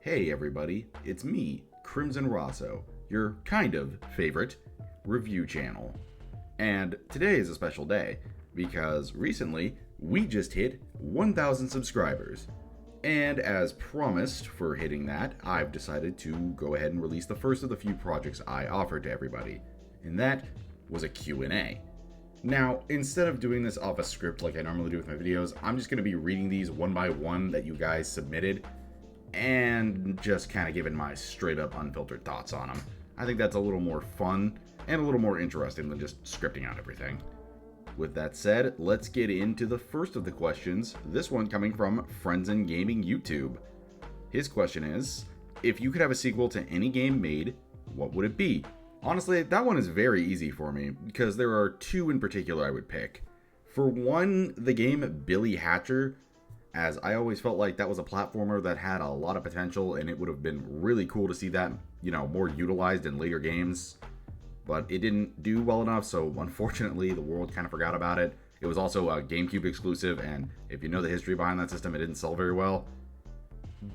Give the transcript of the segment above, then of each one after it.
Hey everybody, it's me, Crimson Rosso, your kind of favorite review channel. And today is a special day because recently we just hit 1,000 subscribers. And as promised for hitting that, I've decided to go ahead and release the first of the few projects I offered to everybody. And that was a Q&A. Now, instead of doing this off a script like I normally do with my videos, I'm just going to be reading these one by one that you guys submitted and just kind of giving my straight up unfiltered thoughts on them. I think that's a little more fun and a little more interesting than just scripting out everything. With that said, let's get into the first of the questions, this one coming from Friends in Gaming YouTube. His question is, if you could have a sequel to any game made, what would it be? Honestly, that one is very easy for me, because there are two in particular I would pick. For one, the game Billy Hatcher, as I always felt like that was a platformer that had a lot of potential, and it would have been really cool to see that, more utilized in later games. But it didn't do well enough, so unfortunately the world kind of forgot about it. It was also a GameCube exclusive, and if you know the history behind that system, it didn't sell very well.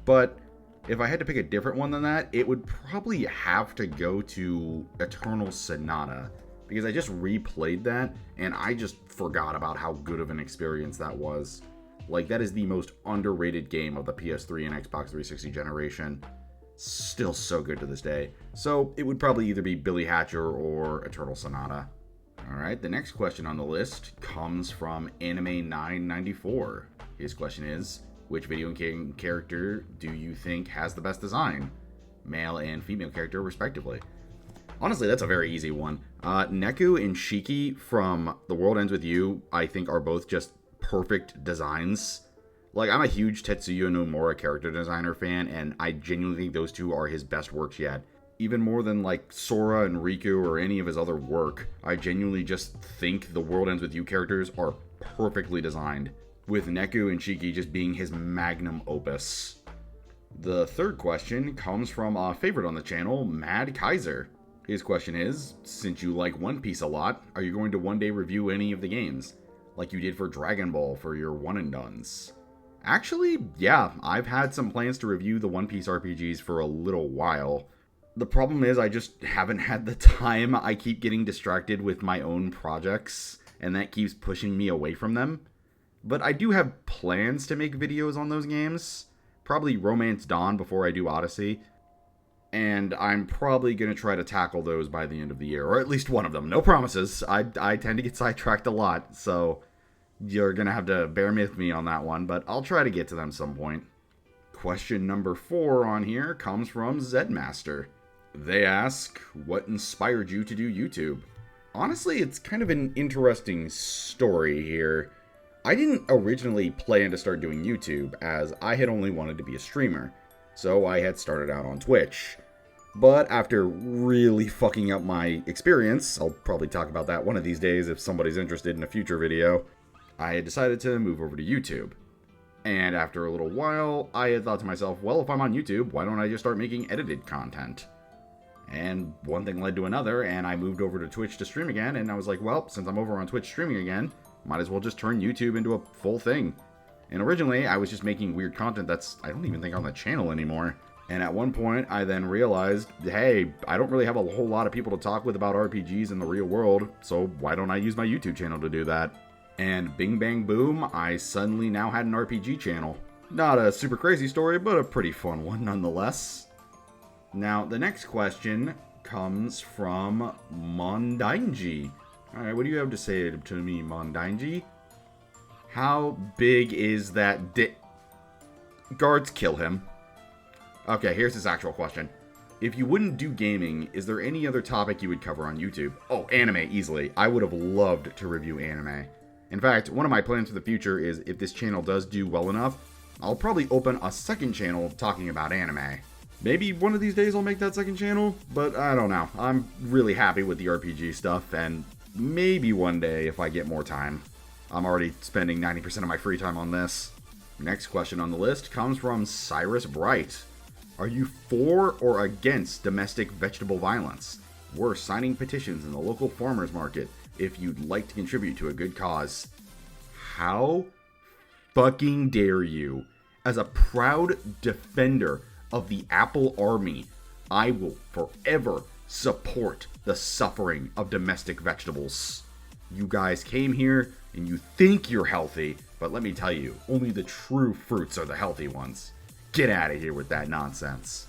But if I had to pick a different one than that, it would probably have to go to Eternal Sonata, because I just replayed that, and I just forgot about how good of an experience that was. Like, that is the most underrated game of the PS3 and Xbox 360 generation. Still so good to this day. So it would probably either be Billy Hatcher or Eternal Sonata. Alright, the next question on the list comes from Anime994. His question is, which video game character do you think has the best design? Male and female character, respectively. Honestly, that's a very easy one. Neku and Shiki from The World Ends With You, I think, are both just perfect designs. Like, I'm a huge Tetsuya Nomura character designer fan, and I genuinely think those two are his best works yet. Even more than, like, Sora and Riku or any of his other work, I genuinely just think The World Ends With You characters are perfectly designed, with Neku and Shiki just being his magnum opus. The third question comes from a favorite on the channel, Mad Kaiser. His question is, since you like One Piece a lot, are you going to one day review any of the games? Like you did for Dragon Ball for your one and dones. Actually, yeah, I've had some plans to review the One Piece RPGs for a little while. The problem is I just haven't had the time. I keep getting distracted with my own projects, and that keeps pushing me away from them. But I do have plans to make videos on those games. Probably Romance Dawn before I do Odyssey. And I'm probably going to try to tackle those by the end of the year, or at least one of them. No promises. I tend to get sidetracked a lot, so you're going to have to bear with me on that one, but I'll try to get to them some point. Question number 4 on here comes from Zedmaster. They ask, what inspired you to do YouTube? Honestly, it's kind of an interesting story here. I didn't originally plan to start doing YouTube, as I had only wanted to be a streamer, so I had started out on Twitch. But after really fucking up my experience, I'll probably talk about that one of these days if somebody's interested in a future video, I had decided to move over to YouTube. And after a little while, I had thought to myself, well, if I'm on YouTube, why don't I just start making edited content? And one thing led to another, and I moved over to Twitch to stream again, and I was like, well, since I'm over on Twitch streaming again, might as well just turn YouTube into a full thing. And originally, I was just making weird content that's, I don't even think on the channel anymore. And at one point, I then realized, hey, I don't really have a whole lot of people to talk with about RPGs in the real world, so why don't I use my YouTube channel to do that? And bing bang boom, I suddenly now had an RPG channel. Not a super crazy story, but a pretty fun one nonetheless. Now, the next question comes from Mondainji. Alright, what do you have to say to me, Mondainji? How big is that Guards, kill him. Okay, here's his actual question. If you wouldn't do gaming, is there any other topic you would cover on YouTube? Oh, anime, easily. I would have loved to review anime. In fact, one of my plans for the future is if this channel does do well enough, I'll probably open a second channel talking about anime. Maybe one of these days I'll make that second channel, but I don't know. I'm really happy with the RPG stuff, and maybe one day if I get more time. I'm already spending 90% of my free time on this. Next question on the list comes from Cyrus Bright. Are you for or against domestic vegetable violence? We're signing petitions in the local farmers market if you'd like to contribute to a good cause. How fucking dare you? As a proud defender of the Apple Army, I will forever support the suffering of domestic vegetables. You guys came here and you think you're healthy, but let me tell you, only the true fruits are the healthy ones. Get out of here with that nonsense.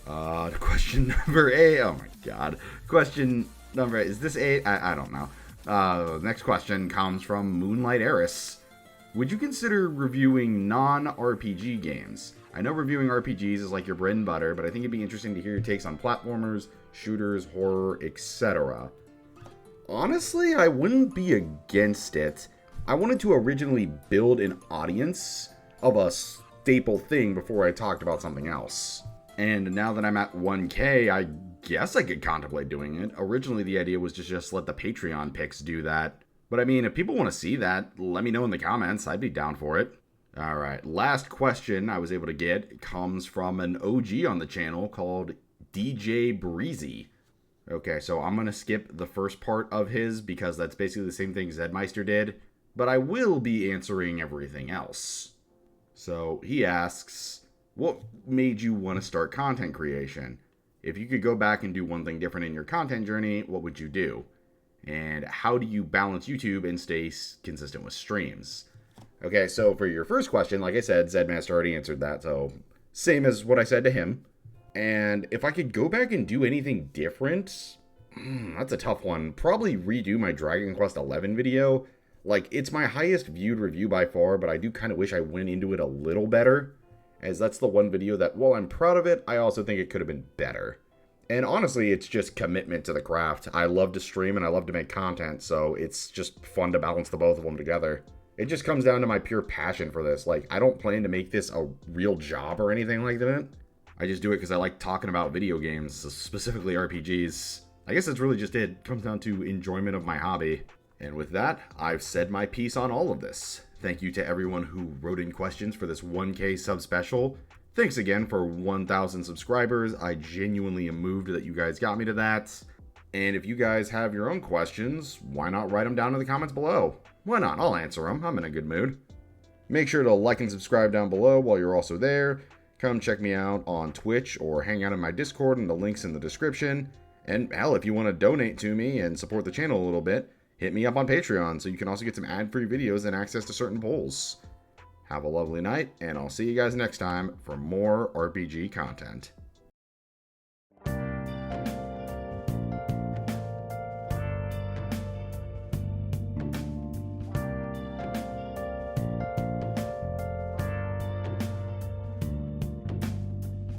Question number 8. Oh my god. Question number 8. Is this 8? I don't know. Next question comes from Moonlight Eris. Would you consider reviewing non-RPG games? I know reviewing RPGs is like your bread and butter, but I think it'd be interesting to hear your takes on platformers, shooters, horror, etc. Honestly, I wouldn't be against it. I wanted to originally build an audience of a staple thing before I talked about something else. And now that I'm at 1K, I guess I could contemplate doing it. Originally, the idea was to just let the Patreon picks do that. But I mean, if people want to see that, let me know in the comments. I'd be down for it. Alright, last question I was able to get comes from an OG on the channel called DJ Breezy. Okay, so I'm going to skip the first part of his because that's basically the same thing Zedmeister did. But I will be answering everything else. So he asks, what made you want to start content creation? If you could go back and do one thing different in your content journey, what would you do? And how do you balance YouTube and stay consistent with streams? Okay, so for your first question, like I said, Zedmaster already answered that, so same as what I said to him. And if I could go back and do anything different, that's a tough one. Probably redo my Dragon Quest XI video. Like, it's my highest viewed review by far, but I do kind of wish I went into it a little better, as that's the one video that, while I'm proud of it, I also think it could have been better. And honestly, it's just commitment to the craft. I love to stream and I love to make content, so it's just fun to balance the both of them together. It just comes down to my pure passion for this. Like, I don't plan to make this a real job or anything like that. I just do it because I like talking about video games, specifically RPGs. I guess that's really just it. It comes down to enjoyment of my hobby. And with that, I've said my piece on all of this. Thank you to everyone who wrote in questions for this 1K sub special. Thanks again for 1,000 subscribers. I genuinely am moved that you guys got me to that. And if you guys have your own questions, why not write them down in the comments below? Why not? I'll answer them. I'm in a good mood. Make sure to like and subscribe down below while you're also there. Come check me out on Twitch or hang out in my Discord, and the link's in the description. And hell, if you want to donate to me and support the channel a little bit, hit me up on Patreon so you can also get some ad-free videos and access to certain polls. Have a lovely night, and I'll see you guys next time for more RPG content.